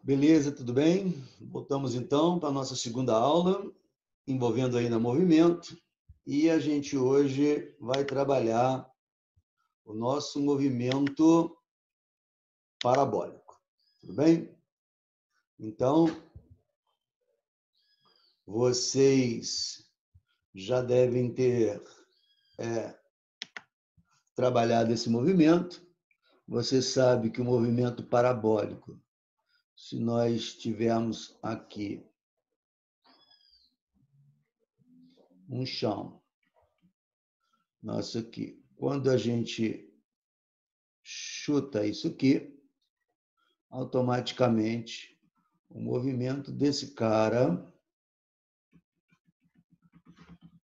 Beleza, tudo bem? Voltamos então para a nossa segunda aula, envolvendo ainda movimento, e a gente hoje vai trabalhar o nosso movimento parabólico, tudo bem? Então, vocês já devem ter trabalhado esse movimento. Você sabe que o movimento parabólico, se nós tivermos aqui um chão, nosso aqui, quando a gente chuta isso aqui, automaticamente o movimento desse cara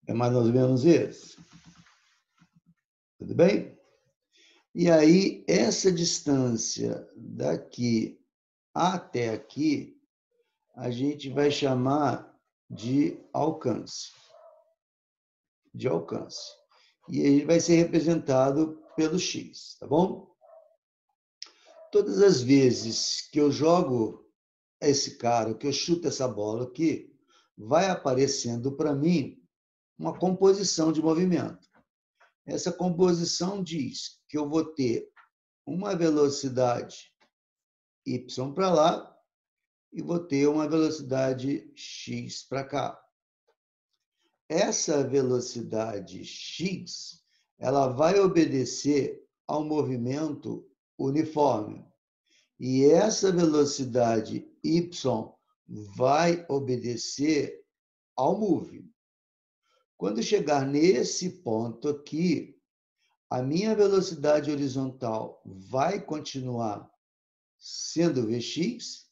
é mais ou menos esse. Tudo bem? E aí, essa distância daqui até aqui, a gente vai chamar de alcance. De alcance. E ele vai ser representado pelo X, tá bom? Todas as vezes que eu jogo esse cara, que eu chuto essa bola aqui, vai aparecendo para mim uma composição de movimento. Essa composição diz que eu vou ter uma velocidade y para lá e vou ter uma velocidade x para cá. Essa velocidade x, ela vai obedecer ao movimento uniforme. E essa velocidade y vai obedecer ao move. Quando chegar nesse ponto aqui, a minha velocidade horizontal vai continuar sendo Vx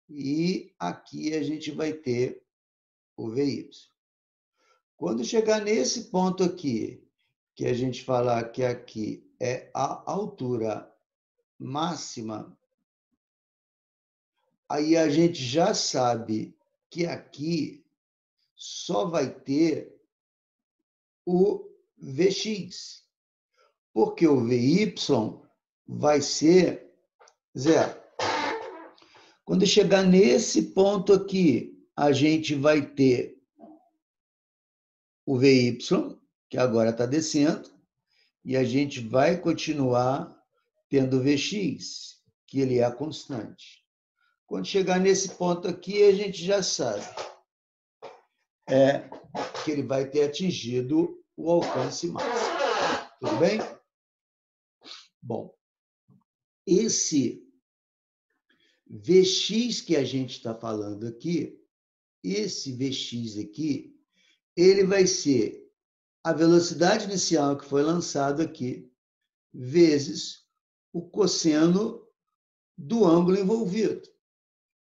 e aqui a gente vai ter o Vy. Quando chegar nesse ponto aqui, que a gente falar que aqui é a altura máxima, aí a gente já sabe que aqui só vai ter o Vx, porque o Vy vai ser zero. Quando chegar nesse ponto aqui, a gente vai ter o Vy, que agora está descendo, e a gente vai continuar tendo o Vx, que ele é a constante. Quando chegar nesse ponto aqui, a gente já sabe que ele vai ter atingido o alcance máximo. Tudo bem? Bom, esse Vx que a gente está falando aqui, esse Vx aqui, ele vai ser a velocidade inicial que foi lançado aqui, vezes o cosseno do ângulo envolvido.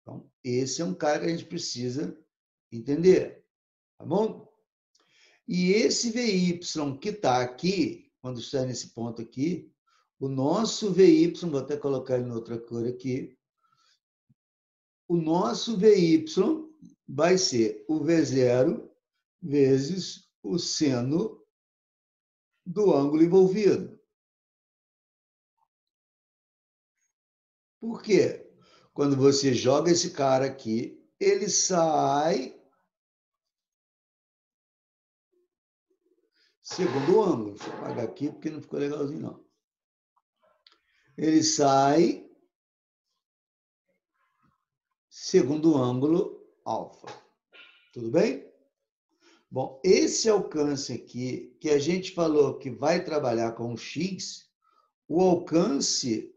Então, esse é um cara que a gente precisa entender, tá bom? E esse Vy que está aqui, quando está nesse ponto aqui, o nosso Vy, vou até colocar ele em outra cor aqui, o nosso Vy vai ser o V0 vezes o seno do ângulo envolvido. Por quê? Quando você joga esse cara aqui, ele sai segundo o ângulo. Deixa eu apagar aqui porque não ficou legalzinho, não. Ele sai segundo o ângulo alfa. Tudo bem? Bom, esse alcance aqui, que a gente falou que vai trabalhar com o x, o alcance,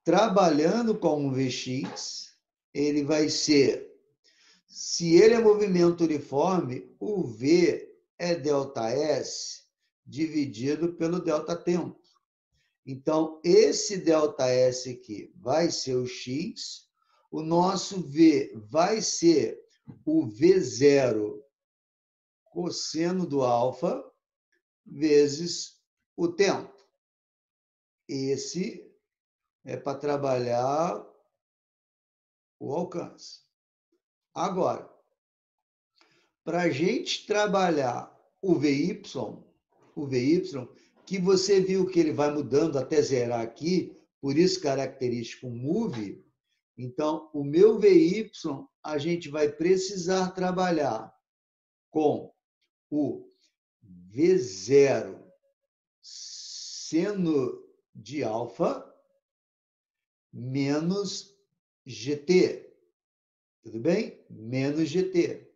trabalhando com o Vx, ele vai ser, se ele é movimento uniforme, o V é ΔS dividido pelo delta tempo. Então, esse ΔS aqui vai ser o x, o nosso V vai ser o V0 cosseno do alfa vezes o tempo. Esse é para trabalhar o alcance. Agora, para a gente trabalhar o VY, que você viu que ele vai mudando até zerar aqui, por isso característico move. Então, o meu VY, a gente vai precisar trabalhar com o V0 seno de alfa menos GT. Tudo bem? Menos GT.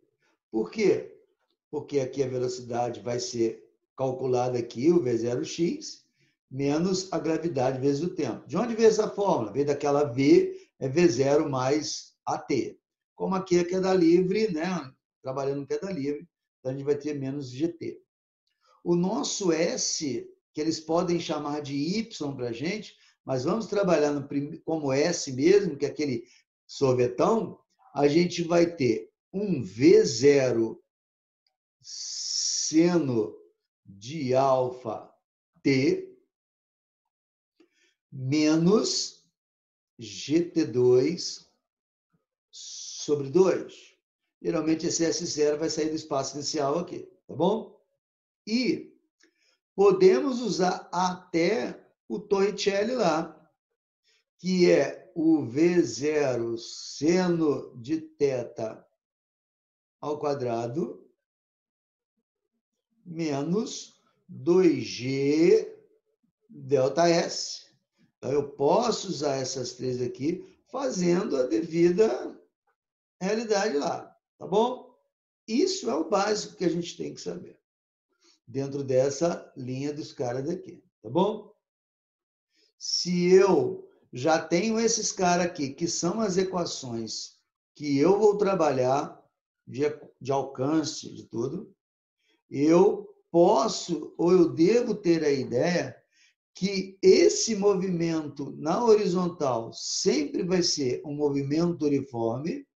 Por quê? Porque aqui a velocidade vai ser calculada aqui, o V0x, menos a gravidade vezes o tempo. De onde veio essa fórmula? Veio daquela V, é V0 mais AT. Como aqui é queda livre, né? Trabalhando queda livre, então a gente vai ter menos GT. O nosso S, que eles podem chamar de Y para a gente, mas vamos trabalhar como S mesmo, que é aquele sorvetão, a gente vai ter um V0 seno de alfa T menos GT2 sobre 2. Geralmente esse S0 vai sair do espaço inicial aqui, tá bom? E podemos usar até o Torricelli lá, que é o V0 seno de θ ao quadrado menos 2G ΔS. Então, eu posso usar essas três aqui fazendo a devida realidade lá, tá bom? Isso é o básico que a gente tem que saber dentro dessa linha dos caras aqui, tá bom? Se eu já tenho esses caras aqui, que são as equações que eu vou trabalhar de alcance de tudo, eu posso ou eu devo ter a ideia que esse movimento na horizontal sempre vai ser um movimento uniforme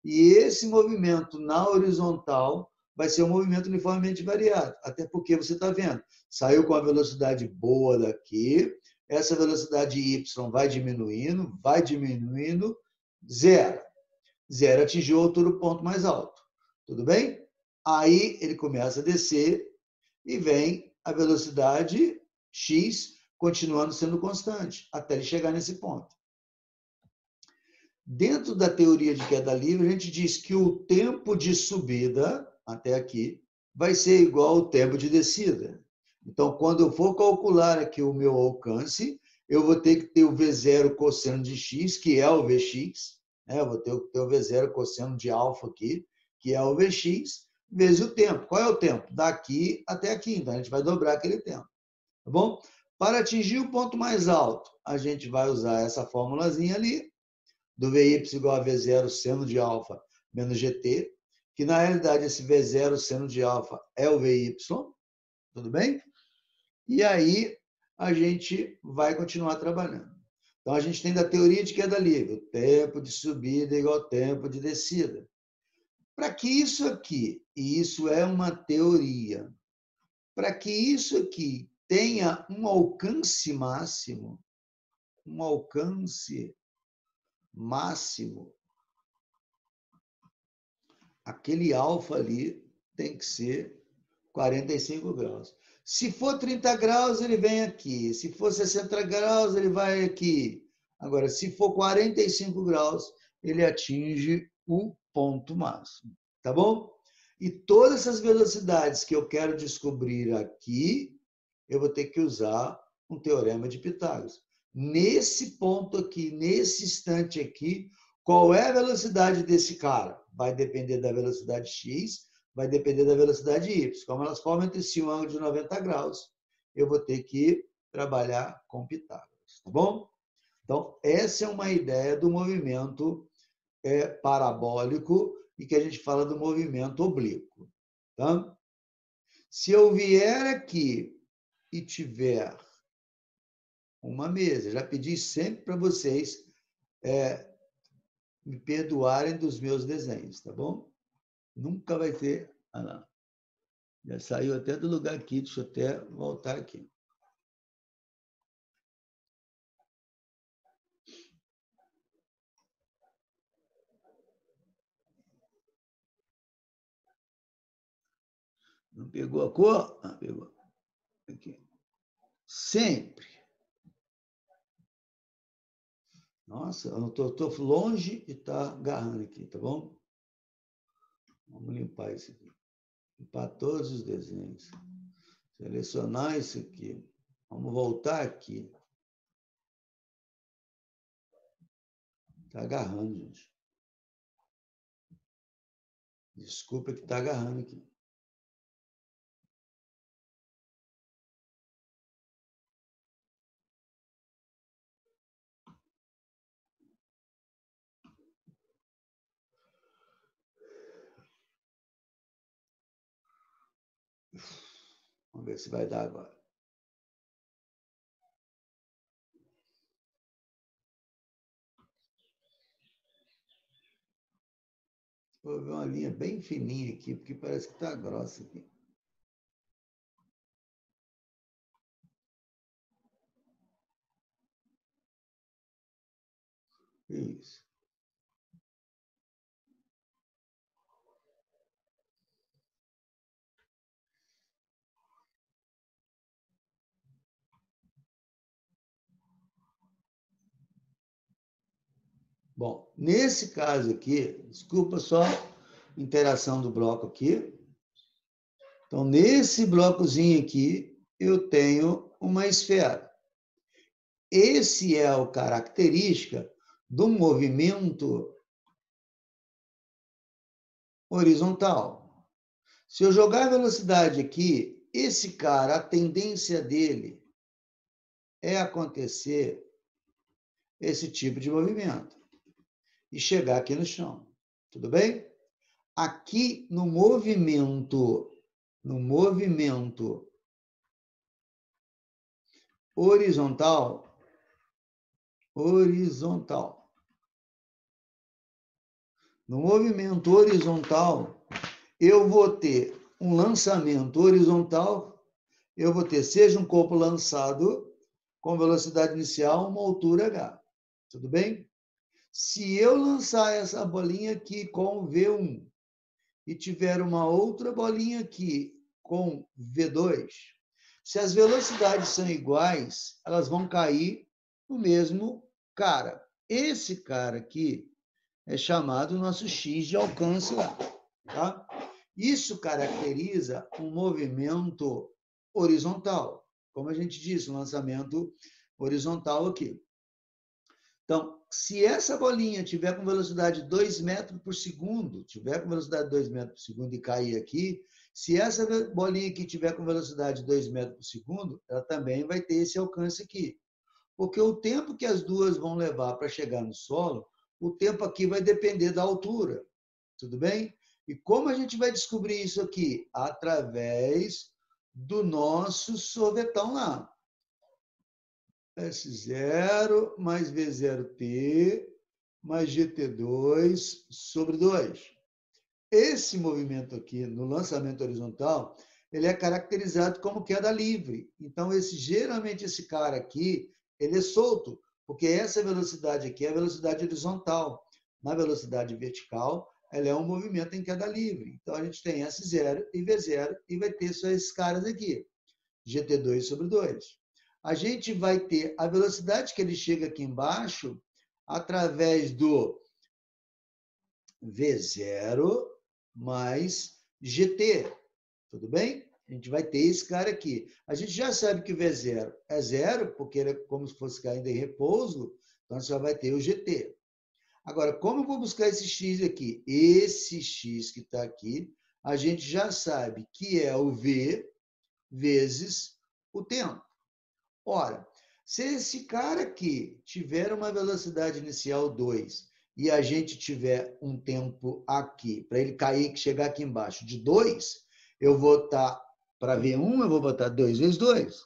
e esse movimento na horizontal vai ser um movimento uniformemente variado. Até porque você está vendo, saiu com a velocidade boa daqui, essa velocidade y vai diminuindo, zero. Zero atingiu a altura do ponto mais alto. Tudo bem? Aí ele começa a descer e vem a velocidade x continuando sendo constante, até ele chegar nesse ponto. Dentro da teoria de queda livre, a gente diz que o tempo de subida, até aqui, vai ser igual ao tempo de descida. Então, quando eu for calcular aqui o meu alcance, eu vou ter que ter o V0 cosseno de x, que é o Vx, né? Eu vou ter o V0 cosseno de alfa aqui, que é o Vx, vezes o tempo. Qual é o tempo? Daqui até aqui. Então, a gente vai dobrar aquele tempo. Tá bom? Para atingir o ponto mais alto, a gente vai usar essa formulazinha ali, do Vy igual a V0 seno de alfa menos GT, que na realidade esse V0 seno de alfa é o Vy, tudo bem? E aí a gente vai continuar trabalhando. Então a gente tem da teoria de queda livre, o tempo de subida igual ao tempo de descida. Para que isso aqui, e isso é uma teoria, para que isso aqui tenha um alcance máximo, aquele alfa ali tem que ser 45 graus. Se for 30 graus, ele vem aqui. Se for 60 graus, ele vai aqui. Agora, se for 45 graus, ele atinge o ponto máximo. Tá bom? E todas essas velocidades que eu quero descobrir aqui, eu vou ter que usar um teorema de Pitágoras. Nesse ponto aqui, nesse instante aqui, qual é a velocidade desse cara? Vai depender da velocidade x, vai depender da velocidade y. Como elas formam entre si um ângulo de 90 graus, eu vou ter que trabalhar com Pitágoras, tá bom? Então, essa é uma ideia do movimento parabólico e que a gente fala do movimento oblíquo. Tá? Se eu vier aqui e tiver uma mesa, já pedi sempre para vocês me perdoarem dos meus desenhos, tá bom? Nunca vai ter. Ah, não. Já saiu até do lugar aqui, deixa eu até voltar aqui. Não pegou a cor? Ah, pegou. Aqui. Sempre Nossa, eu estou longe e está agarrando aqui, tá bom? Vamos limpar isso aqui. Limpar todos os desenhos. Selecionar isso aqui. Vamos voltar aqui. Está agarrando, gente. Desculpa que está agarrando aqui. Vamos ver se vai dar agora. Vou ver uma linha bem fininha aqui, porque parece que está grossa aqui. Isso. Bom, nesse caso aqui, desculpa só a interação do bloco aqui. Então, nesse blocozinho aqui, eu tenho uma esfera. Esse é a característica do movimento horizontal. Se eu jogar a velocidade aqui, esse cara, a tendência dele é acontecer esse tipo de movimento e chegar aqui no chão. Tudo bem? Aqui no movimento horizontal, no movimento horizontal, eu vou ter um lançamento horizontal, eu vou ter, seja um corpo lançado com velocidade inicial, uma altura h. Tudo bem? Se eu lançar essa bolinha aqui com V1 e tiver uma outra bolinha aqui com V2, se as velocidades são iguais, elas vão cair no mesmo cara. Esse cara aqui é chamado nosso X de alcance lá. Tá? Isso caracteriza um movimento horizontal. Como a gente disse, um lançamento horizontal aqui. Então, se essa bolinha tiver com velocidade 2 metros por segundo, tiver com velocidade 2 metros por segundo e cair aqui, se essa bolinha aqui tiver com velocidade 2 metros por segundo, ela também vai ter esse alcance aqui. Porque o tempo que as duas vão levar para chegar no solo, o tempo aqui vai depender da altura. Tudo bem? E como a gente vai descobrir isso aqui? Através do nosso sorvetão lá. S0 mais V0T mais GT2 sobre 2. Esse movimento aqui, no lançamento horizontal, ele é caracterizado como queda livre. Então, geralmente, esse cara aqui, ele é solto, porque essa velocidade aqui é a velocidade horizontal. Na velocidade vertical, ela é um movimento em queda livre. Então, a gente tem S0 e V0 e vai ter só esses caras aqui, GT2 sobre 2. A gente vai ter a velocidade que ele chega aqui embaixo através do V0 mais GT. Tudo bem? A gente vai ter esse cara aqui. A gente já sabe que o V0 é zero, porque ele é como se fosse ainda em repouso, então você vai ter o GT. Agora, como eu vou buscar esse X aqui? Esse X que está aqui, a gente já sabe que é o V vezes o tempo. Ora, se esse cara aqui tiver uma velocidade inicial 2 e a gente tiver um tempo aqui, para ele cair, chegar aqui embaixo, de 2, eu vou estar, para V1, eu vou botar 2 vezes 2.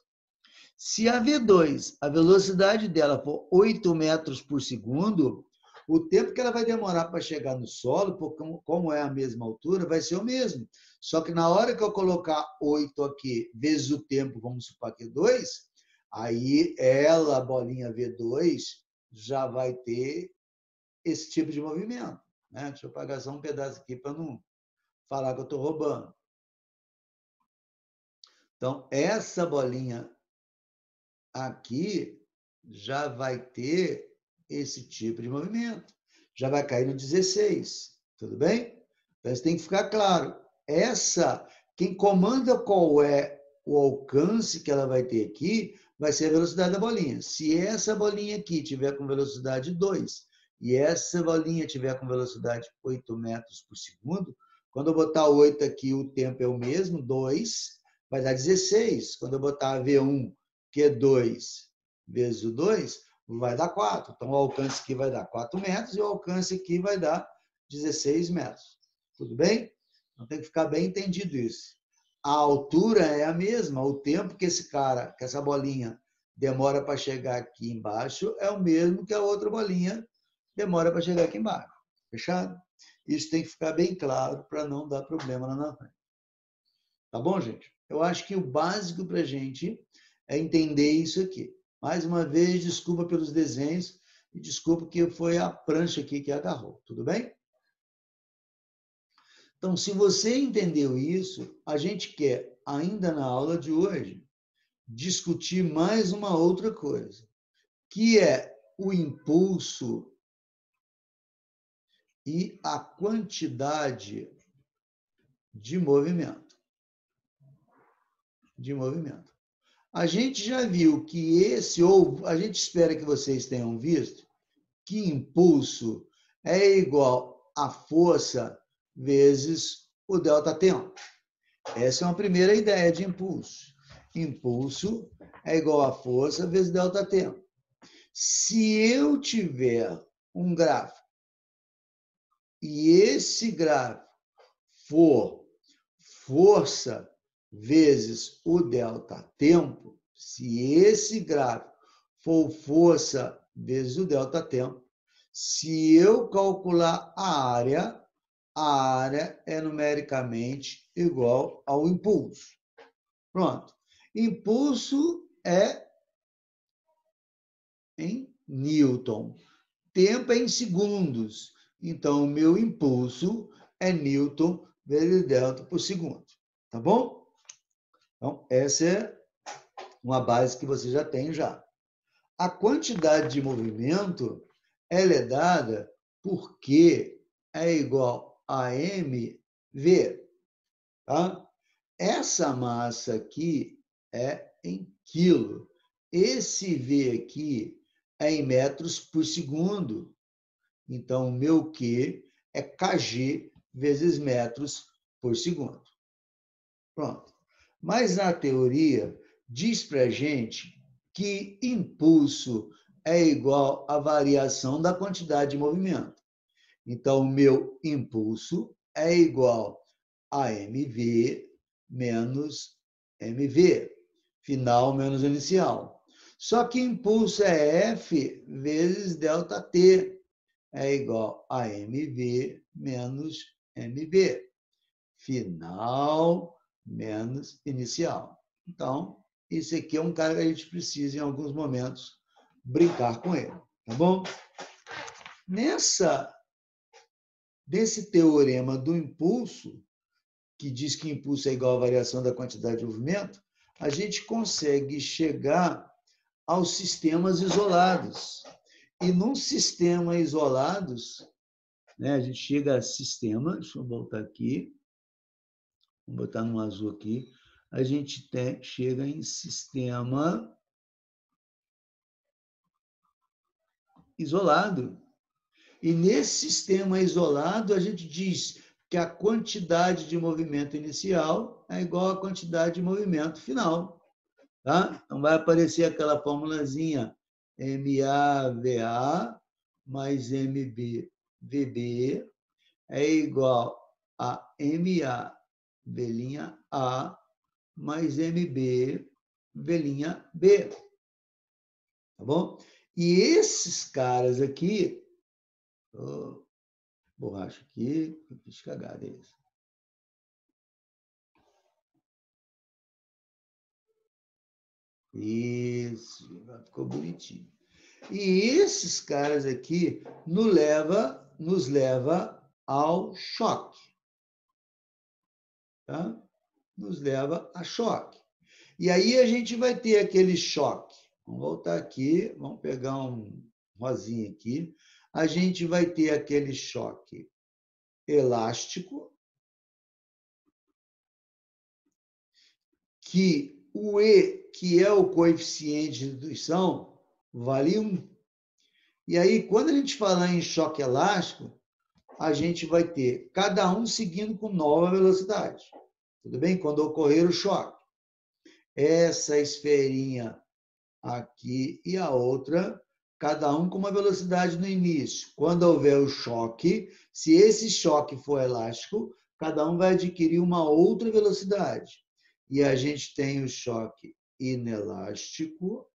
Se a V2, a velocidade dela for 8 metros por segundo, o tempo que ela vai demorar para chegar no solo, como é a mesma altura, vai ser o mesmo. Só que na hora que eu colocar 8 aqui, vezes o tempo, vamos supor que é 2, aí ela, a bolinha V2, já vai ter esse tipo de movimento. Né? Deixa eu apagar só um pedaço aqui para não falar que eu estou roubando. Então, essa bolinha aqui já vai ter esse tipo de movimento. Já vai cair no 16, tudo bem? Então, isso tem que ficar claro. Quem comanda qual é o alcance que ela vai ter aqui, vai ser a velocidade da bolinha. Se essa bolinha aqui tiver com velocidade 2 e essa bolinha tiver com velocidade 8 metros por segundo, quando eu botar 8 aqui, o tempo é o mesmo, 2, vai dar 16. Quando eu botar a V1, que é 2 vezes o 2, vai dar 4. Então, o alcance aqui vai dar 4 metros e o alcance aqui vai dar 16 metros. Tudo bem? Então, tem que ficar bem entendido isso. A altura é a mesma, o tempo que essa bolinha demora para chegar aqui embaixo é o mesmo que a outra bolinha demora para chegar aqui embaixo. Fechado? Isso tem que ficar bem claro para não dar problema lá na frente. Tá bom, gente? Eu acho que o básico para a gente é entender isso aqui. Mais uma vez, desculpa pelos desenhos e desculpa que foi a prancha aqui que agarrou. Tudo bem? Então, se você entendeu isso, a gente quer, ainda na aula de hoje, discutir mais uma outra coisa, que é o impulso e a quantidade de movimento. A gente já viu que a gente espera que vocês tenham visto, que impulso é igual a força vezes o delta-tempo. Essa é uma primeira ideia de impulso. Impulso é igual a força vezes delta-tempo. Se eu tiver um gráfico e esse gráfico for força vezes o delta-tempo, se esse gráfico for força vezes o delta-tempo, se eu calcular a área é numericamente igual ao impulso. Pronto. Impulso é em Newton. Tempo é em segundos. Então, o meu impulso é Newton vezes delta por segundo. Tá bom? Então, essa é uma base que você já tem já. A quantidade de movimento ela é dada por Q é igual a mv. Tá? Essa massa aqui é em quilo. Esse V aqui é em metros por segundo. Então, o meu Q é kg vezes metros por segundo. Pronto. Mas na teoria, diz para a gente que impulso é igual à variação da quantidade de movimento. Então, o meu impulso é igual a mv menos mv, final menos inicial. Só que impulso é F vezes ΔT, é igual a mv menos mv, final menos inicial. Então, esse aqui é um cara que a gente precisa, em alguns momentos, brincar com ele, tá bom? Desse teorema do impulso, que diz que impulso é igual à variação da quantidade de movimento, a gente consegue chegar aos sistemas isolados. E num sistema isolados, né, a gente chega a sistema, deixa eu voltar aqui, vou botar no azul aqui, a gente chega em sistema isolado. E nesse sistema isolado, a gente diz que a quantidade de movimento inicial é igual à quantidade de movimento final. Tá? Então, vai aparecer aquela formulazinha MAVA mais MBVB é igual a MA velinha A mais MB velinha B. Tá bom? E esses caras aqui, borracha aqui, fiz cagada isso. Isso, ficou bonitinho. E esses caras aqui nos leva ao choque. Tá? Nos leva a choque. E aí a gente vai ter aquele choque. Vamos voltar aqui, vamos pegar um rosinha aqui, a gente vai ter aquele choque elástico, que o E, que é o coeficiente de distribuição, vale 1. E aí, quando a gente falar em choque elástico, a gente vai ter cada um seguindo com nova velocidade. Tudo bem? Quando ocorrer o choque. Essa esferinha aqui e a outra, cada um com uma velocidade no início. Quando houver o choque, se esse choque for elástico, cada um vai adquirir uma outra velocidade. E a gente tem o choque inelástico,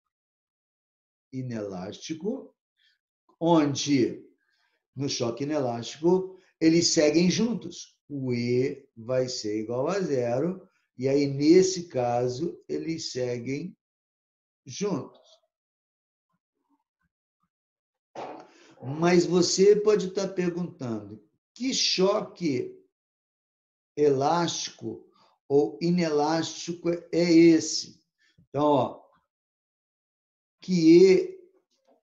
onde no choque inelástico eles seguem juntos. O E vai ser igual a 0, e aí, nesse caso, eles seguem juntos. Mas você pode estar perguntando, que choque elástico ou inelástico é esse? Então,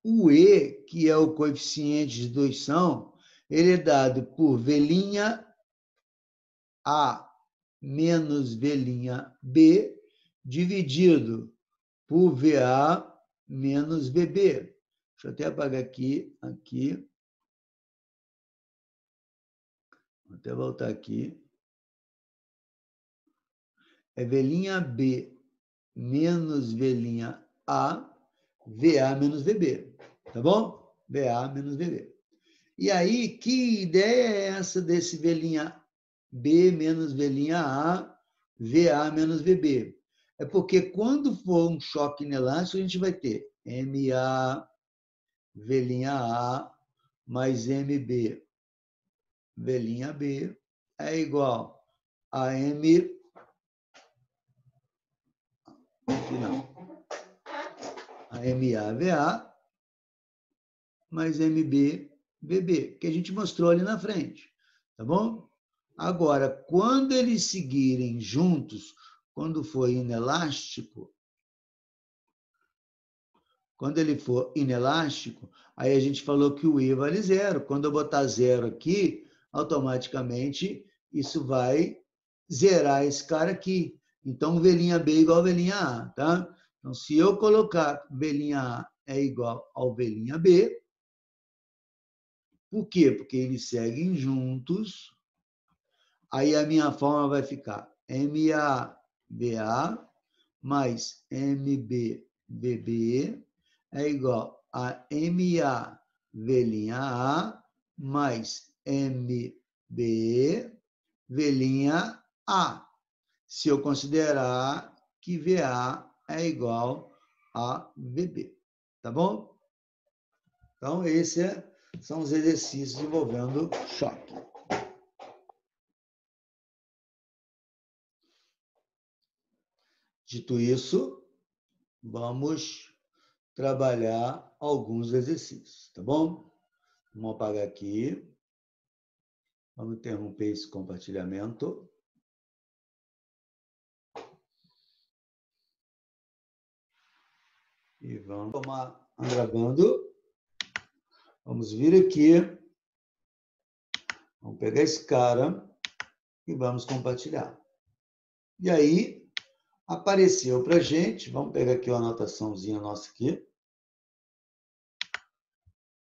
o E, que é o coeficiente de diluição, ele é dado por V' A menos V' dividido por VA menos VB. Deixa eu até apagar aqui. Vou até voltar aqui. É V'B menos V'A, VA menos VB. Tá bom? VA menos VB. E aí, que ideia é essa desse V'B menos V'A, VA menos VB? É porque quando for um choque inelástico, a gente vai ter MA, V'A mais MB, V'B é igual a M, aqui não, a MA, VA mais MB, VB, que a gente mostrou ali na frente, tá bom? Agora, quando eles seguirem juntos, quando for inelástico, aí a gente falou que o E vale 0. Quando eu botar 0 aqui, automaticamente isso vai zerar esse cara aqui. Então, V'B igual a V'A, tá? Então, se eu colocar V'A é igual ao V'B, por quê? Porque eles seguem juntos. Aí a minha forma vai ficar MABA mais MBBB é igual a MA V'A mais MB V'A, se eu considerar que VA é igual a VB. Tá bom? Então, esses são os exercícios envolvendo choque. Dito isso, vamos trabalhar alguns exercícios, tá bom? Vamos apagar aqui. Vamos interromper esse compartilhamento. E vamos tomar gravando. Vamos vir aqui. Vamos pegar esse cara e vamos compartilhar. E aí, apareceu para a gente, vamos pegar aqui uma anotaçãozinha nossa aqui.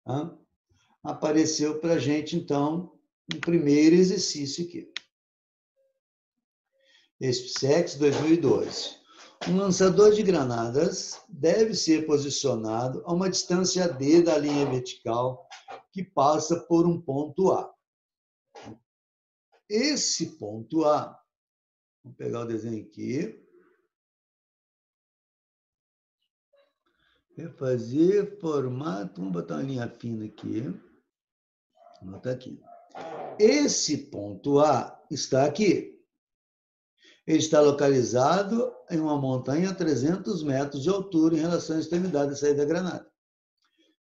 Tá? Apareceu para a gente, então, um primeiro exercício aqui. SpaceX 2012. Um lançador de granadas deve ser posicionado a uma distância D da linha vertical que passa por um ponto A. Esse ponto A, vamos pegar o desenho aqui, refazer formato, vamos botar uma linha fina aqui, vou botar aqui. Esse ponto A está aqui. Ele está localizado em uma montanha a 300 metros de altura em relação à extremidade da saída da granada.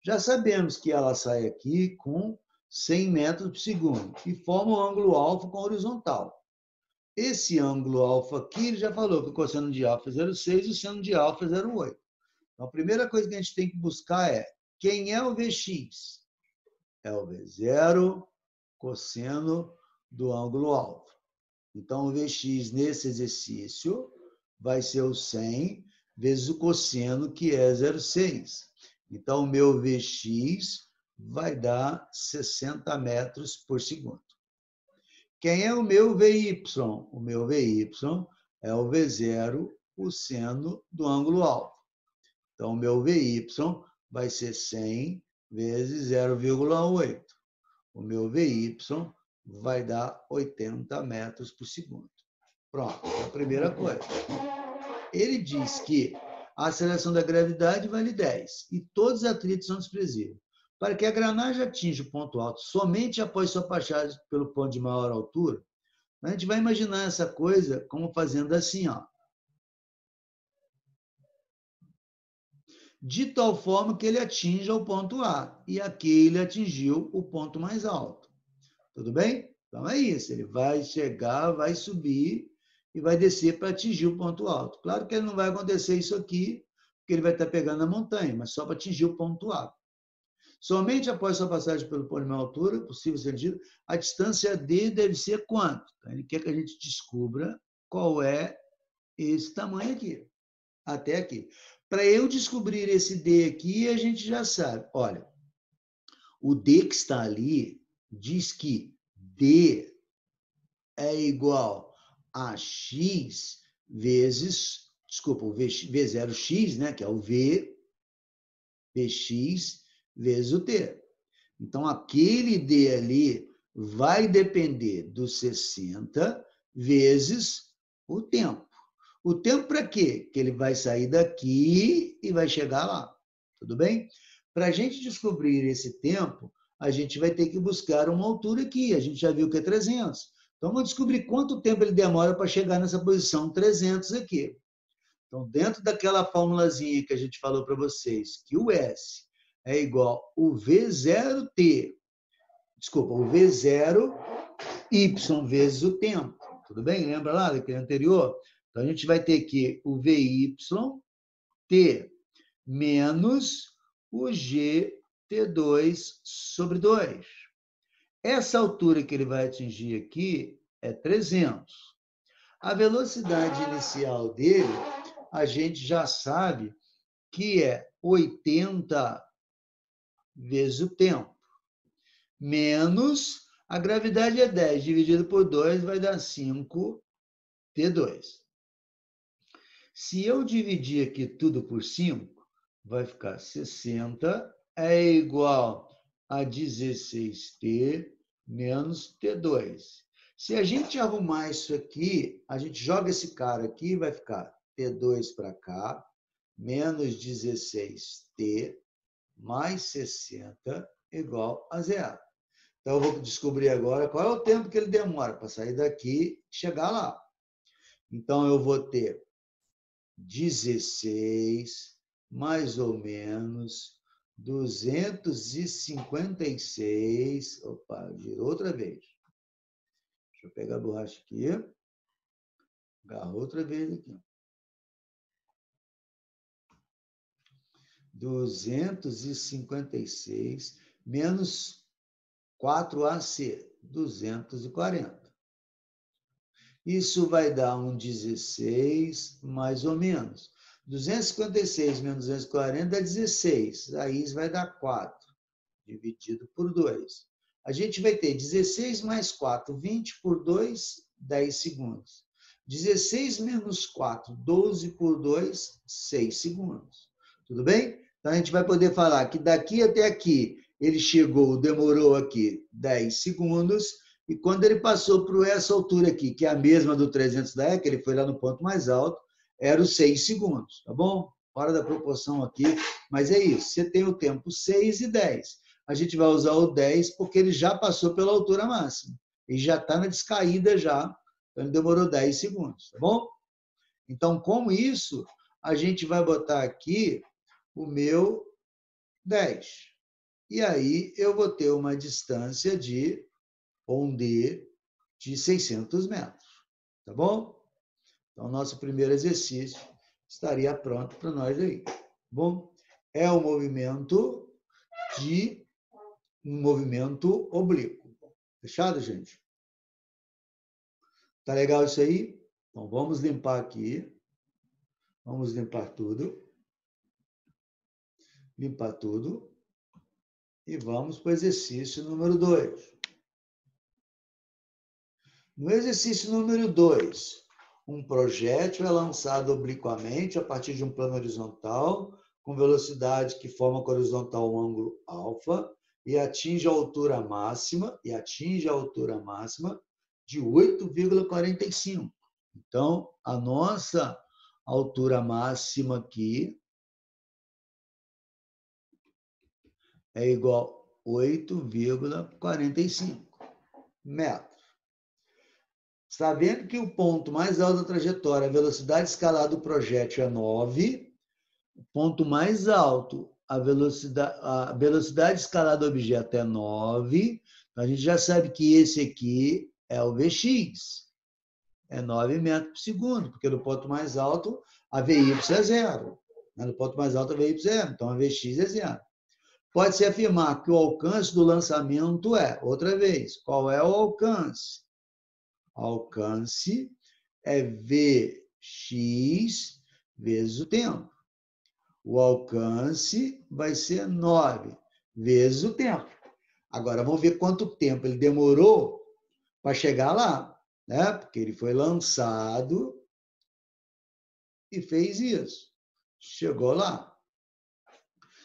Já sabemos que ela sai aqui com 100 metros por segundo e forma um ângulo alfa com horizontal. Esse ângulo alfa aqui, ele já falou que o cosseno de alfa é 0,6 e o seno de alfa é 0,8. Então, a primeira coisa que a gente tem que buscar é Quem é o Vx? É o V0 cosseno do ângulo alto. Então, o Vx nesse exercício vai ser o 100 vezes o cosseno, que é 0,6. Então, o meu Vx vai dar 60 metros por segundo. Quem é o meu Vy? O meu Vy é o V0, o seno do ângulo alto. Então, o meu Vy vai ser 100 vezes 0,8. O meu Vy vai dar 80 metros por segundo. Pronto, é a primeira coisa. Ele diz que a aceleração da gravidade vale 10 e todos os atritos são desprezíveis. Para que a granagem atinja o ponto alto somente após sua passagem pelo ponto de maior altura, a gente vai imaginar essa coisa como fazendo assim, ó. De tal forma que ele atinja o ponto A. E aqui ele atingiu o ponto mais alto. Tudo bem? Então é isso. Ele vai chegar, vai subir e vai descer para atingir o ponto alto. Claro que ele não vai acontecer isso aqui, porque ele vai estar pegando a montanha, mas só para atingir o ponto A. Somente após sua passagem pelo ponto de maior altura, possível ser atingido, a distância D deve ser quanto? Ele quer que a gente descubra qual é esse tamanho aqui, até aqui. Para eu descobrir esse D aqui, a gente já sabe. Olha, o D que está ali diz que D é igual a X vezes, desculpa, o V0X, né, que é o V, Vx vezes o T. Então, aquele D ali vai depender dos 60 vezes o tempo. O tempo para quê? Que ele vai sair daqui e vai chegar lá. Tudo bem? Para a gente descobrir esse tempo, a gente vai ter que buscar uma altura aqui. A gente já viu que é 300. Então, vamos descobrir quanto tempo ele demora para chegar nessa posição 300 aqui. Então, dentro daquela formulazinha que a gente falou para vocês, que o S é igual ao V0T, desculpa, o V0Y vezes o tempo. Tudo bem? Lembra lá daquele anterior? Então, a gente vai ter que o VYT menos o GT2 sobre 2. Essa altura que ele vai atingir aqui é 300. A velocidade inicial dele, a gente já sabe que é 80 vezes o tempo, menos a gravidade é 10, dividido por 2 vai dar 5T2. Se eu dividir aqui tudo por 5, vai ficar 60 é igual a 16T menos T2. Se a gente arrumar isso aqui, a gente joga esse cara aqui, vai ficar T2 para cá, menos 16T mais 60 igual a zero. Então, eu vou descobrir agora qual é o tempo que ele demora para sair daqui e chegar lá. Então, eu vou ter 16 mais ou menos 256. Opa, girou outra vez. Deixa eu pegar a borracha aqui. Agarrou outra vez aqui. 256 menos 4AC, 240. Isso vai dar um 16, mais ou menos. 256 menos 240 dá 16. Aí isso vai dar 4, dividido por 2. A gente vai ter 16 mais 4, 20 por 2, 10 segundos. 16 menos 4, 12 por 2, 6 segundos. Tudo bem? Então, a gente vai poder falar que daqui até aqui, ele chegou, demorou aqui 10 segundos, e quando ele passou por essa altura aqui, que é a mesma do 300 da ECA, ele foi lá no ponto mais alto, era os 6 segundos, tá bom? Fora da proporção aqui, mas é isso. Você tem o tempo 6 e 10. A gente vai usar o 10 porque ele já passou pela altura máxima. Ele já está na descaída já, então ele demorou 10 segundos, tá bom? Então, com isso, a gente vai botar aqui o meu 10. E aí eu vou ter uma distância de um D de 600 metros. Tá bom? Então, nosso primeiro exercício estaria pronto para nós aí. Bom, é o movimento de um movimento oblíquo. Fechado, gente? Tá legal isso aí? Então, vamos limpar aqui. Vamos limpar tudo. Limpar tudo. E vamos para o exercício número 2. No exercício número 2, um projétil é lançado obliquamente a partir de um plano horizontal com velocidade que forma com a horizontal um ângulo alfa e atinge a altura máxima de 8,45. Então, a nossa altura máxima aqui é igual a 8,45 metros. Sabendo que o ponto mais alto da trajetória, a velocidade escalar do projétil é 9, o ponto mais alto, a velocidade escalar do objeto é 9, a gente já sabe que esse aqui é o Vx, é 9 metros por segundo, porque no ponto mais alto a Vy é zero. No ponto mais alto a Vy é zero, então a Vx é zero. Pode-se afirmar que o alcance do lançamento é, outra vez, qual é o alcance? Alcance é Vx vezes o tempo. O alcance vai ser 9 vezes o tempo. Agora, vamos ver quanto tempo ele demorou para chegar lá, né? Porque ele foi lançado e fez isso. Chegou lá.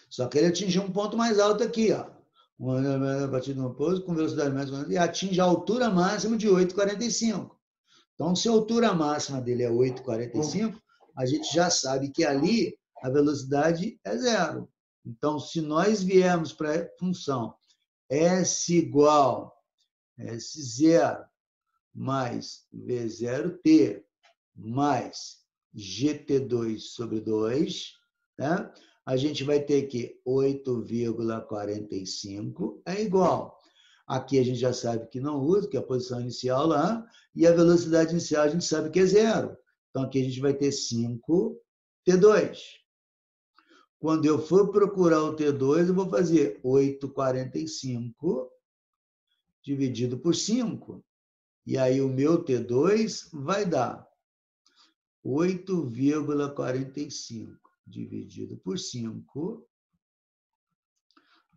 Só que ele atingiu um ponto mais alto aqui, ó. A partir de um pouso com velocidade máxima e atinge a altura máxima de 8,45. Então, se a altura máxima dele é 8,45, a gente já sabe que ali a velocidade é zero. Então, se nós viermos para a função S igual S0 mais V0T mais GT2 sobre 2, né? A gente vai ter que 8,45 é igual. Aqui a gente já sabe que não usa, que é a posição inicial lá, e a velocidade inicial a gente sabe que é zero. Então, aqui a gente vai ter 5T2. Quando eu for procurar o T2, eu vou fazer 8,45 dividido por 5. E aí o meu T2 vai dar 8,45 dividido por 5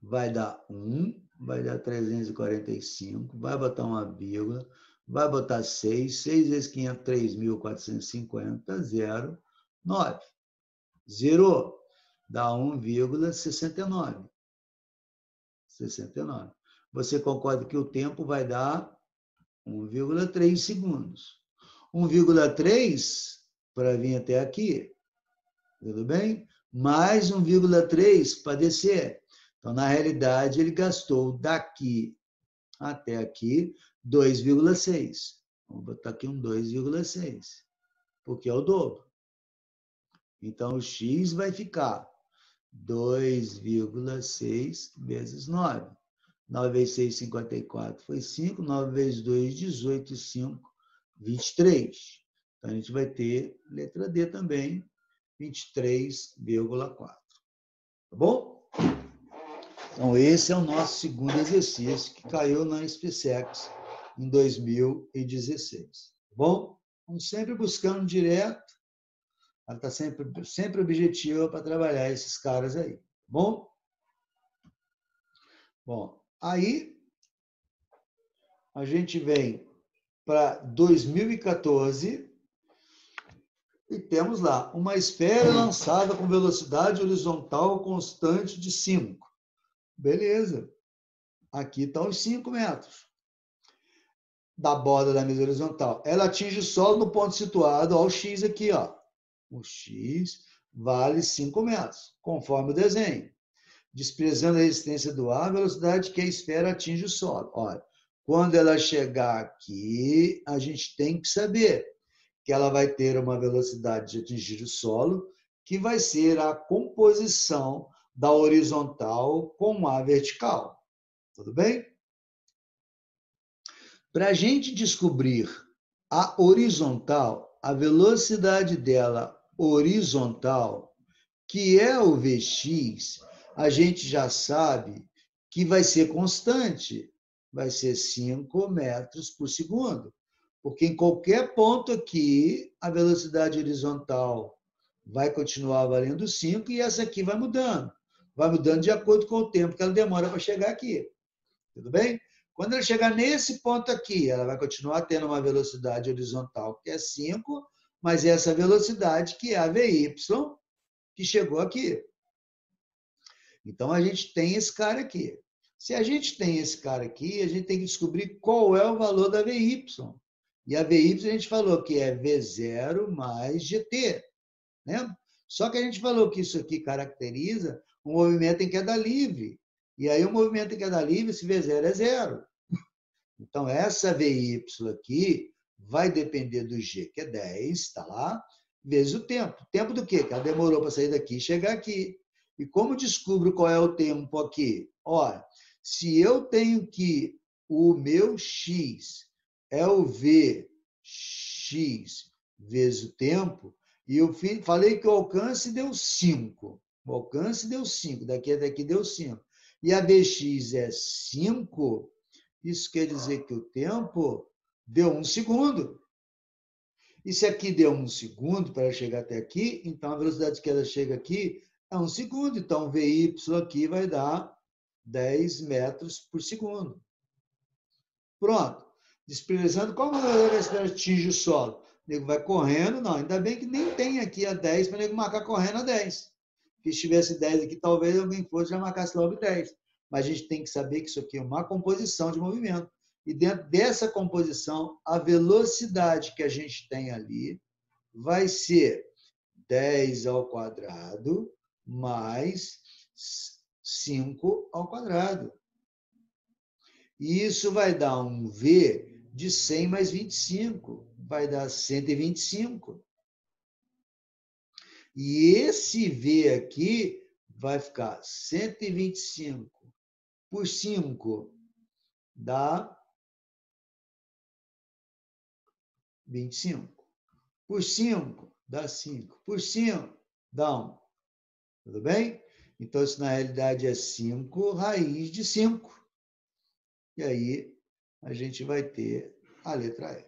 vai dar 1, vai dar 345, vai botar uma vírgula, vai botar 6, 6 vezes 500, 3.450, 0, 9. Zerou, dá 1,69. 69. Você concorda que o tempo vai dar 1,3 segundos. 1,3 para vir até aqui, tudo bem? Mais 1,3 para descer. Então, na realidade, ele gastou daqui até aqui 2,6. Vamos botar aqui um 2,6, porque é o dobro. Então, o x vai ficar 2,6 vezes 9. 9 vezes 6, 54, foi 5. 9 vezes 2, 18. 5, 23. Então, a gente vai ter, letra D também, 23,4. Tá bom? Então, esse é o nosso segundo exercício que caiu na SpaceX em 2016. Tá bom? Vamos sempre buscando direto. Ela está sempre objetiva para trabalhar esses caras aí. Tá bom? Bom, aí a gente vem para 2014 e temos lá uma esfera lançada com velocidade horizontal constante de 5. Beleza. Aqui estão os 5 metros da borda da mesa horizontal. Ela atinge o solo no ponto situado, ó, o X aqui, ó. O X vale 5 metros, conforme o desenho. Desprezando a resistência do ar, a velocidade que a esfera atinge o solo. Olha, quando ela chegar aqui, a gente tem que saber que ela vai ter uma velocidade de atingir o solo, que vai ser a composição da horizontal com a vertical. Tudo bem? Para a gente descobrir a horizontal, a velocidade dela horizontal, que é o Vx, a gente já sabe que vai ser constante, vai ser 5 metros por segundo, porque em qualquer ponto aqui, a velocidade horizontal vai continuar valendo 5 e essa aqui vai mudando de acordo com o tempo que ela demora para chegar aqui. Tudo bem? Quando ela chegar nesse ponto aqui, ela vai continuar tendo uma velocidade horizontal que é 5, mas essa velocidade que é a VY, que chegou aqui. Então, a gente tem esse cara aqui. Se a gente tem esse cara aqui, a gente tem que descobrir qual é o valor da VY. E a VY a gente falou que é V0 mais GT. Né? Só que a gente falou que isso aqui caracteriza um movimento em queda livre. E aí o movimento em queda livre, esse V0 é zero. Então, essa VY aqui vai depender do G, que é 10, está lá, vezes o tempo. Tempo do quê? Que ela demorou para sair daqui e chegar aqui. E como descubro qual é o tempo aqui? Olha, se eu tenho que o meu X é o Vx vezes o tempo, e eu falei que o alcance deu 5. O alcance deu 5, daqui a daqui deu 5. E a Vx é 5, isso quer dizer que o tempo deu 1 segundo. E se aqui deu 1 segundo para chegar até aqui, então a velocidade que ela chega aqui é 1 segundo. Então, VY aqui vai dar 10 metros por segundo. Pronto. Desprezando, qual a velocidade que atinge o solo? O nego vai correndo, não. Ainda bem que nem tem aqui a 10 para o nego marcar correndo a 10. Porque se tivesse 10 aqui, talvez alguém fosse já marcasse logo 10. Mas a gente tem que saber que isso aqui é uma composição de movimento. E dentro dessa composição, a velocidade que a gente tem ali vai ser 10 ao quadrado mais 5 ao quadrado. E isso vai dar um V de 100 mais 25. Vai dar 125. E esse V aqui vai ficar 125 por 5 dá 25. Por 5 dá 5. Por 5 dá 1. Tudo bem? Então, isso na realidade é 5 raiz de 5. E aí, a gente vai ter a letra E.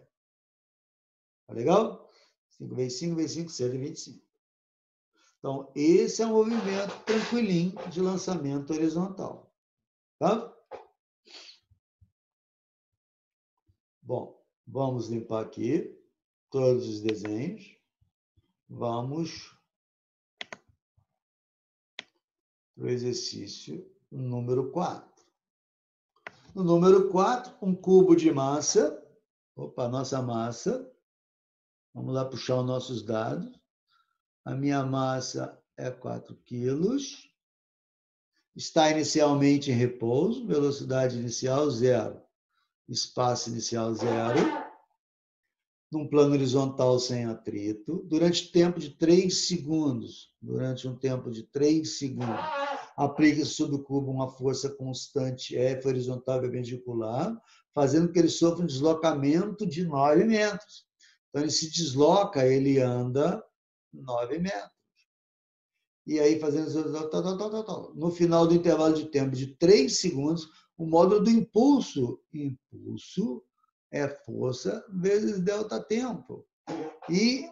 Tá legal? 5 vezes 5 vezes 5, 125. Então, esse é um movimento tranquilinho de lançamento horizontal. Tá? Bom, vamos limpar aqui todos os desenhos. Vamos para o exercício número 4. No número 4, um cubo de massa. Opa, nossa massa. Vamos lá puxar os nossos dados. A minha massa é 4 quilos. Está inicialmente em repouso. Velocidade inicial, 0. Espaço inicial, 0. Num plano horizontal sem atrito. Durante tempo de 3 segundos. Durante um tempo de 3 segundos. Aplica-se sobre o cubo uma força constante F horizontal e perpendicular, fazendo com que ele sofra um deslocamento de 9 metros. Então, ele se desloca, ele anda 9 metros. E aí, fazendo... No final do intervalo de tempo de 3 segundos, o módulo do impulso. Impulso é força vezes delta tempo. E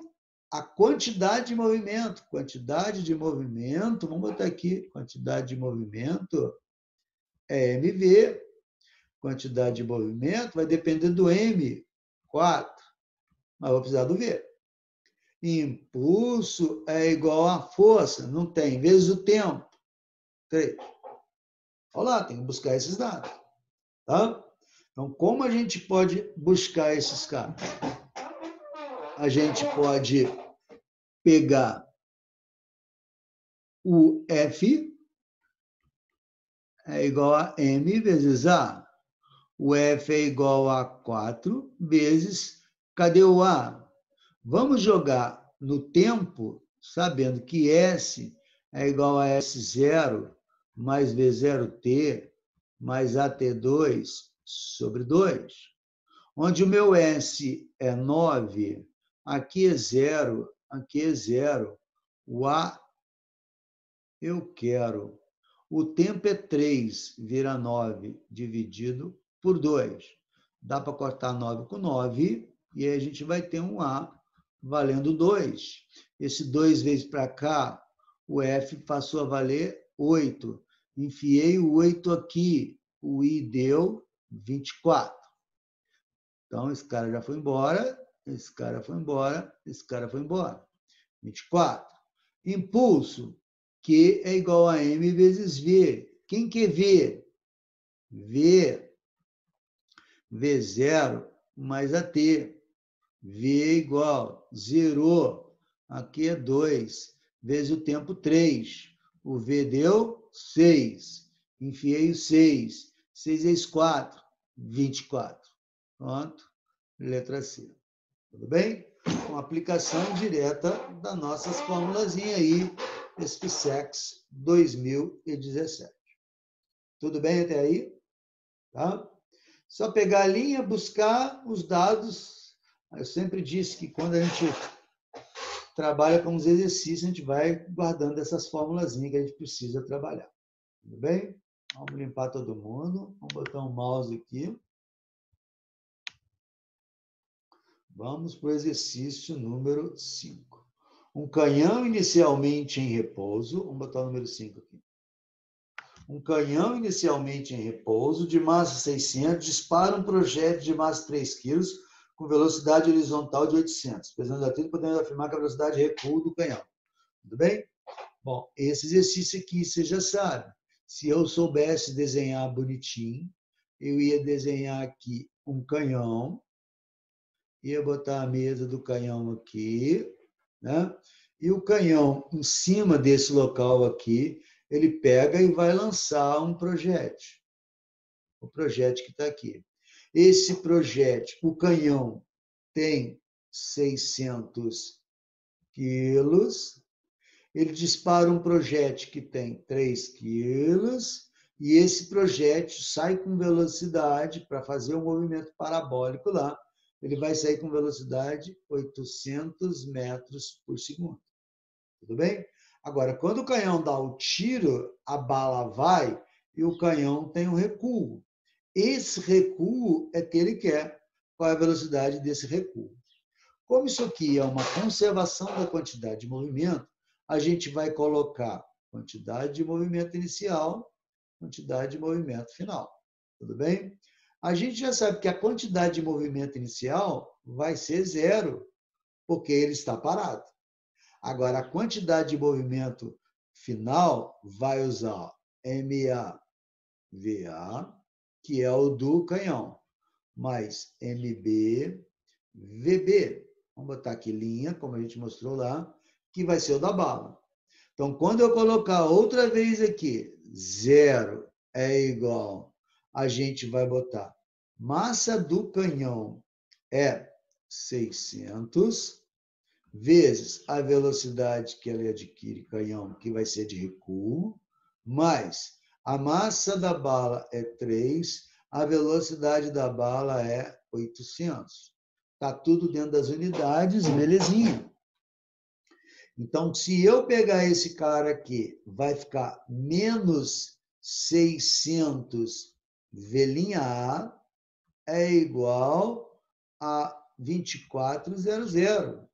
a quantidade de movimento. Quantidade de movimento, vamos botar aqui, quantidade de movimento é mv. Quantidade de movimento vai depender do m, 4. Mas vou precisar do v. Impulso é igual a força, não tem, vezes o tempo, 3. Olha lá, tem que buscar esses dados. Tá? Então, como a gente pode buscar esses caras? A gente pode pegar o F é igual a M vezes A. O F é igual a 4 vezes... Cadê o A? Vamos jogar no tempo, sabendo que S é igual a S0 mais V0T mais AT2 sobre 2. Onde o meu S é 9, aqui é 0, aqui é 0. O A eu quero. O tempo é 3, vira 9 dividido por 2. Dá para cortar 9 com 9, e aí a gente vai ter um A valendo 2. Esse 2 vezes para cá, o F passou a valer 8. Enfiei o 8 aqui, o I deu 24. Então, esse cara já foi embora, esse cara foi embora, esse cara foi embora. 24. Impulso, Q é igual a M vezes V. Quem que é V? V, V0 mais AT. V é igual, zerou. Aqui é 2, vezes o tempo 3. O V deu 6. Enfiei o 6. 6 vezes 4, 24. Pronto, letra C. Tudo bem? Com aplicação direta das nossas formulazinhas aí, SPSEX 2017. Tudo bem até aí? Tá? Só pegar a linha, buscar os dados. Eu sempre disse que quando a gente trabalha com os exercícios, a gente vai guardando essas formulazinhas que a gente precisa trabalhar. Tudo bem? Vamos limpar todo mundo. Vamos botar um mouse aqui. Vamos para o exercício número 5. Um canhão inicialmente em repouso. Vamos botar o número 5 aqui. Um canhão inicialmente em repouso, de massa 600, dispara um projétil de massa 3 kg com velocidade horizontal de 800. Pesando atrito, podemos afirmar que a velocidade de recuo do canhão. Tudo bem? Bom, esse exercício aqui você já sabe. Se eu soubesse desenhar bonitinho, eu ia desenhar aqui um canhão, ia botar a mesa do canhão aqui, né? E o canhão, em cima desse local aqui, ele pega e vai lançar um projétil. O projétil que está aqui. Esse projétil, o canhão tem 600 quilos, ele dispara um projétil que tem 3 quilos, e esse projétil sai com velocidade, para fazer um movimento parabólico lá, ele vai sair com velocidade 800 metros por segundo. Tudo bem? Agora, quando o canhão dá o tiro, a bala vai e o canhão tem um recuo. Esse recuo é que ele quer. Qual é a velocidade desse recuo? Como isso aqui é uma conservação da quantidade de movimento, a gente vai colocar quantidade de movimento inicial, quantidade de movimento final. Tudo bem? A gente já sabe que a quantidade de movimento inicial vai ser 0, porque ele está parado. Agora, a quantidade de movimento final vai usar MAVA, que é o do canhão, mais MB, VB. Vamos botar aqui linha, como a gente mostrou lá, que vai ser o da bala. Então, quando eu colocar outra vez aqui, 0 é igual, a gente vai botar massa do canhão é 600, vezes a velocidade que ela adquire canhão, que vai ser de recuo, mais a massa da bala é 3, a velocidade da bala é 800. Está tudo dentro das unidades, belezinha. Então, se eu pegar esse cara aqui, vai ficar menos 600 V' é igual a 2400.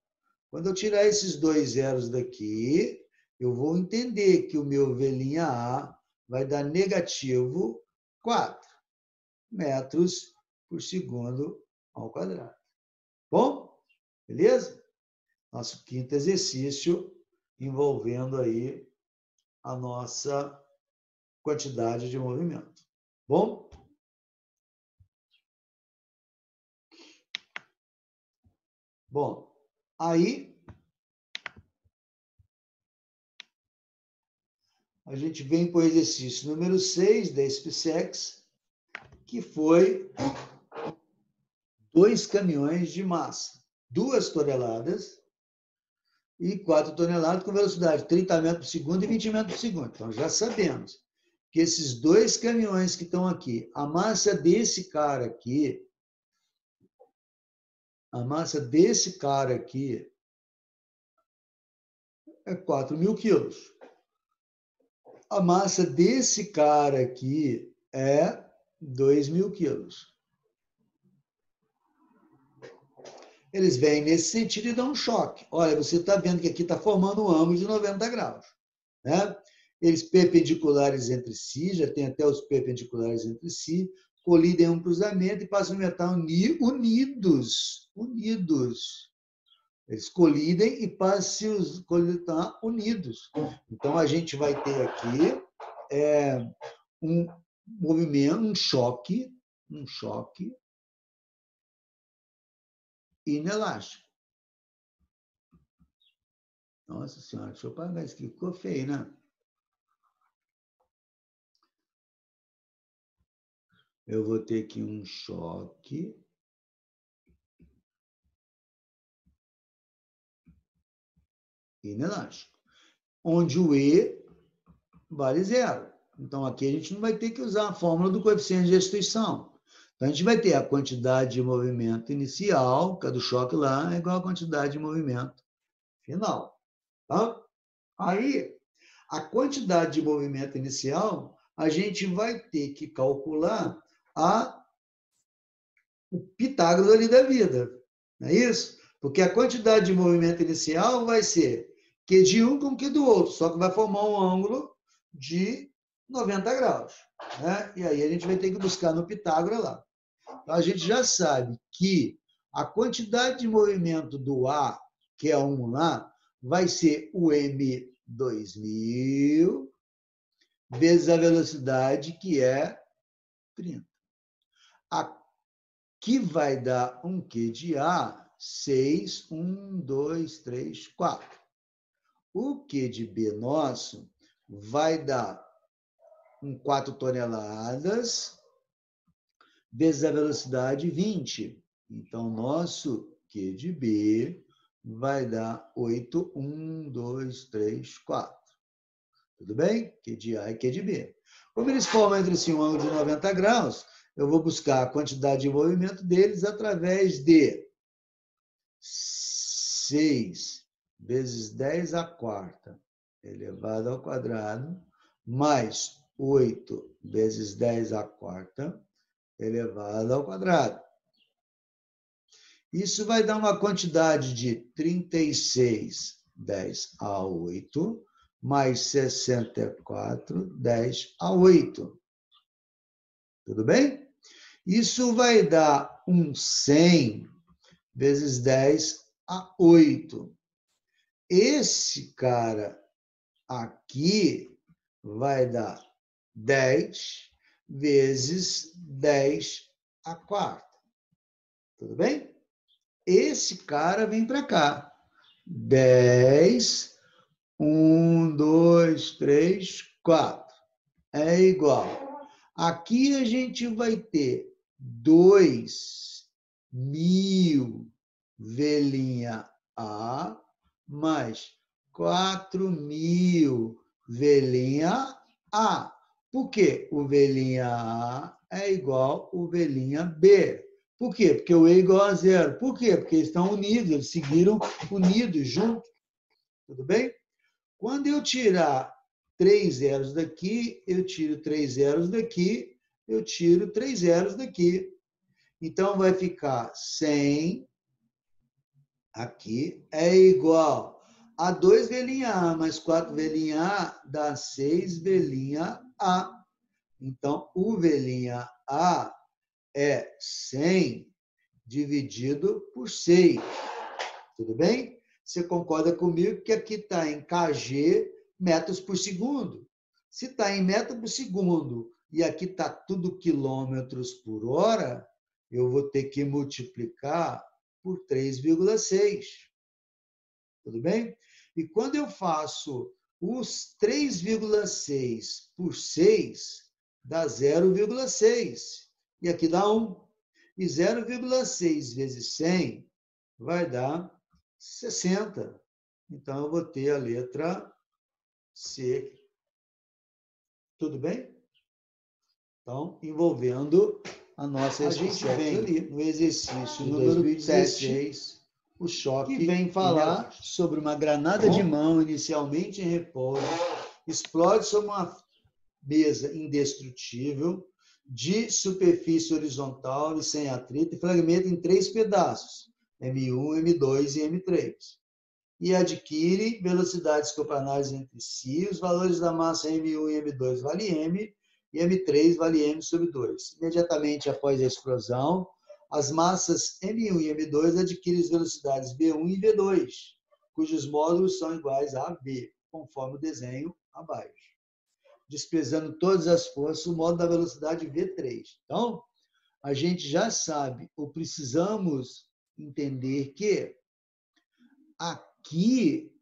Quando eu tirar esses 2 zeros daqui, eu vou entender que o meu V'A vai dar negativo 4 metros por segundo ao quadrado. Bom? Beleza? Nosso quinto exercício envolvendo aí a nossa quantidade de movimento. Bom? Bom, aí a gente vem para o exercício número 6 da SPSEX, que foi 2 caminhões de massa, 2 toneladas e 4 toneladas com velocidade de 30 metros por segundo e 20 metros por segundo. Então, já sabemos que esses 2 caminhões que estão aqui, a massa desse cara aqui é 4.000 quilos. A massa desse cara aqui é 2.000 quilos. Eles vêm nesse sentido e dão um choque. Olha, você está vendo que aqui está formando um ângulo de 90 graus. Né? Eles perpendiculares entre si, já tem até os perpendiculares entre si, colidem um cruzamento e passam a metal unidos. Eles colidem e passam a colidir unidos. Então, a gente vai ter aqui um movimento, um choque inelástico. Nossa Senhora, deixa eu apagar isso aqui, ficou feio, né? Eu vou ter aqui um choque inelástico, onde o E vale 0. Então, aqui a gente não vai ter que usar a fórmula do coeficiente de restituição. Então, a gente vai ter a quantidade de movimento inicial, que é do choque lá, é igual à quantidade de movimento final. Tá? Aí, a quantidade de movimento inicial, a gente vai ter que calcular o Pitágoras ali da vida. Não é isso? Porque a quantidade de movimento inicial vai ser Q de um com Q do outro, só que vai formar um ângulo de 90 graus. Né? E aí a gente vai ter que buscar no Pitágoras lá. Então, a gente já sabe que a quantidade de movimento do A, que é 1 lá, vai ser o M2000 vezes a velocidade, que é 30. Aqui vai dar um Q de A, 6, 1, 2, 3, 4. O Q de B nosso vai dar 4 toneladas vezes a velocidade 20. Então, nosso Q de B vai dar 8, 1, 2, 3, 4. Tudo bem? Q de A e Q de B. Como eles formam entre si um ângulo de 90 graus, eu vou buscar a quantidade de movimento deles através de 6 vezes 10 à quarta elevado ao quadrado, mais 8 vezes 10 à quarta elevado ao quadrado. Isso vai dar uma quantidade de 36, 10 a 8, mais 64, 10 a 8. Tudo bem? Isso vai dar um 100 vezes 10 a 8. Esse cara aqui vai dar 10 vezes 10 a quarta. Tudo bem? Esse cara vem para cá. 10, 1, 2, 3, 4. É igual. Aqui a gente vai ter 2.000 velhinha A mais 4.000 velhinha A. Por quê? O velhinha A é igual ao velhinha B. Por quê? Porque o E é igual a 0. Por quê? Porque eles estão unidos, eles seguiram unidos, juntos. Tudo bem? Quando eu tirar 3 zeros daqui, eu tiro 3 zeros daqui, eu tiro 3 zeros daqui. Então, vai ficar 100 aqui é igual a 2 velhinha A mais 4 velhinha A dá 6 velhinha A. Então, o velhinha A é 100 dividido por 6. Tudo bem? Você concorda comigo que aqui está em kg, metros por segundo. Se está em metro por segundo e aqui está tudo quilômetros por hora, eu vou ter que multiplicar por 3,6. Tudo bem? E quando eu faço os 3,6 por 6, dá 0,6. E aqui dá 1. E 0,6 vezes 100 vai dar 60. Então, eu vou ter a letra C. Tudo bem? Então, envolvendo a nossa gente vem ali no exercício número 16, o choque, que vem falar sobre uma granada de mão inicialmente em repouso, explode sobre uma mesa indestrutível, de superfície horizontal e sem atrito, e fragmenta em 3 pedaços, M1, M2 e M3. E adquire velocidades coplanárias entre si, os valores da massa M1 e M2 vale M, e M3 vale M sobre 2. Imediatamente após a explosão, as massas M1 e M2 adquirem as velocidades V1 e V2, cujos módulos são iguais a V, conforme o desenho abaixo. Desprezando todas as forças, o módulo da velocidade V3. Então, a gente já sabe, ou precisamos entender que aqui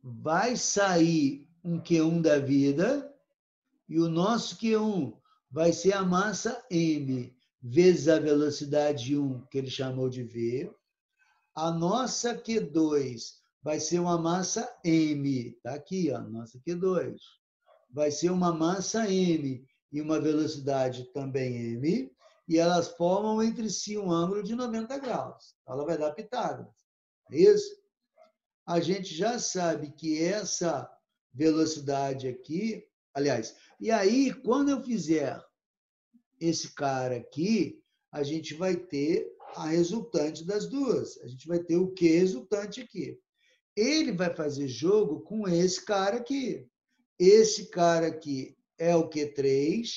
vai sair um Q1 da vida e o nosso Q1 vai ser a massa M vezes a velocidade 1, que ele chamou de V. A nossa Q2 vai ser uma massa M, está aqui, ó, nossa Q2. Vai ser uma massa M e uma velocidade também M, e elas formam entre si um ângulo de 90 graus. Ela vai dar Pitágoras. É isso? A gente já sabe que essa velocidade aqui, aliás, e aí, quando eu fizer esse cara aqui, a gente vai ter a resultante das duas. A gente vai ter o Q resultante aqui. Ele vai fazer jogo com esse cara aqui. Esse cara aqui é o Q3,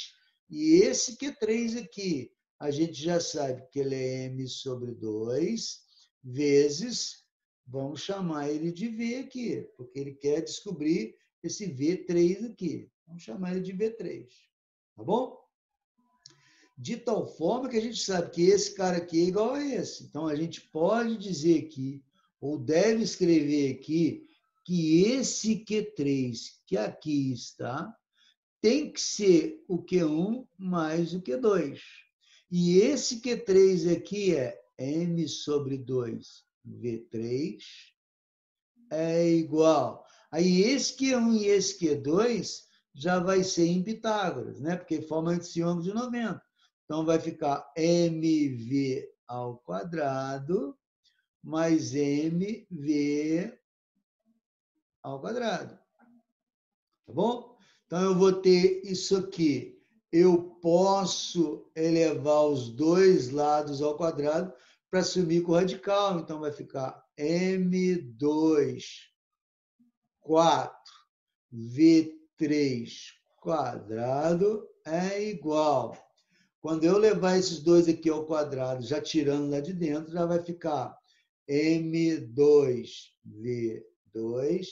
e esse Q3 aqui, a gente já sabe que ele é M sobre 2, vezes, vamos chamar ele de V aqui, porque ele quer descobrir esse V3 aqui. Vamos chamar ele de V3, tá bom? De tal forma que a gente sabe que esse cara aqui é igual a esse. Então, a gente pode dizer aqui, ou deve escrever aqui, que esse Q3 que aqui está, tem que ser o Q1 mais o Q2. E esse Q3 aqui é M sobre 2 V3 é igual. Aí esse Q1 e esse Q2 já vai ser em Pitágoras, né? Porque forma esse ângulo de 90. Então, vai ficar mv ao quadrado mais mv ao quadrado. Tá bom? Então, eu vou ter isso aqui. Eu posso elevar os dois lados ao quadrado para sumir com o radical. Então, vai ficar M2, 4, V3 quadrado é igual. Quando eu levar esses dois aqui ao quadrado, já tirando lá de dentro, já vai ficar M2, V2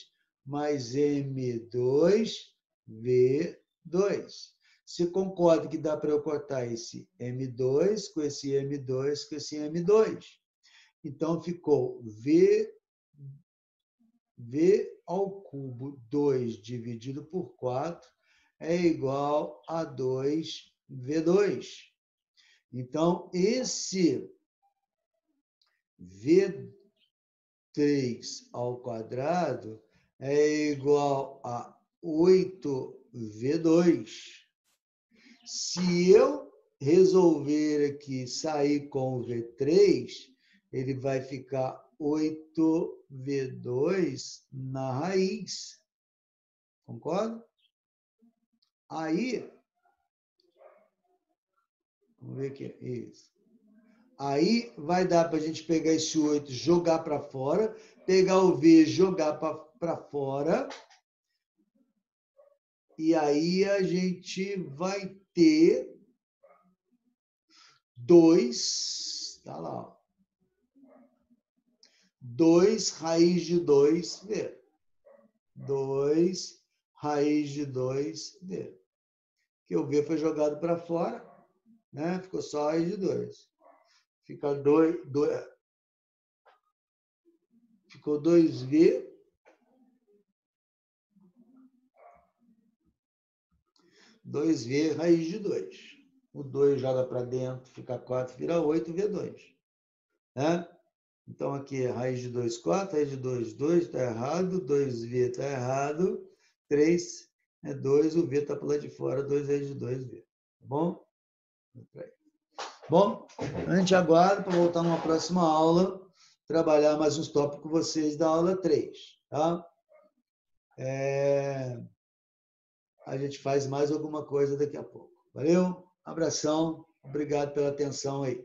mais M2, V2. Você concorda que dá para eu cortar esse M2 com esse M2 com esse M2? Então, ficou V ao cubo 2 dividido por 4 é igual a 2V2. Então, esse V3 ao quadrado é igual a 8V2. Se eu resolver aqui sair com o V3, ele vai ficar 8V2 na raiz. Concorda? Aí, vamos ver aqui, isso. Aí vai dar para a gente pegar esse 8, jogar para fora, pegar o V, jogar para fora, e aí a gente vai ter 2, tá lá, 2 raiz de 2V. 2 raiz de 2V. Que o V foi jogado para fora, né? Ficou só raiz de 2. Fica 2, ficou 2V. 2V raiz de 2. O 2 joga para dentro, fica 4, vira 8, V2. Né? Então, aqui é raiz de 2, 4, raiz de 2, 2, está errado, 2V está errado, 3 é 2, o V está para lá de fora, 2 raiz de 2V. Tá bom? Bom, a gente aguarda para voltar numa próxima aula, trabalhar mais uns tópicos com vocês da aula 3. Tá? a gente faz mais alguma coisa daqui a pouco. Valeu? Abração. Obrigado pela atenção aí.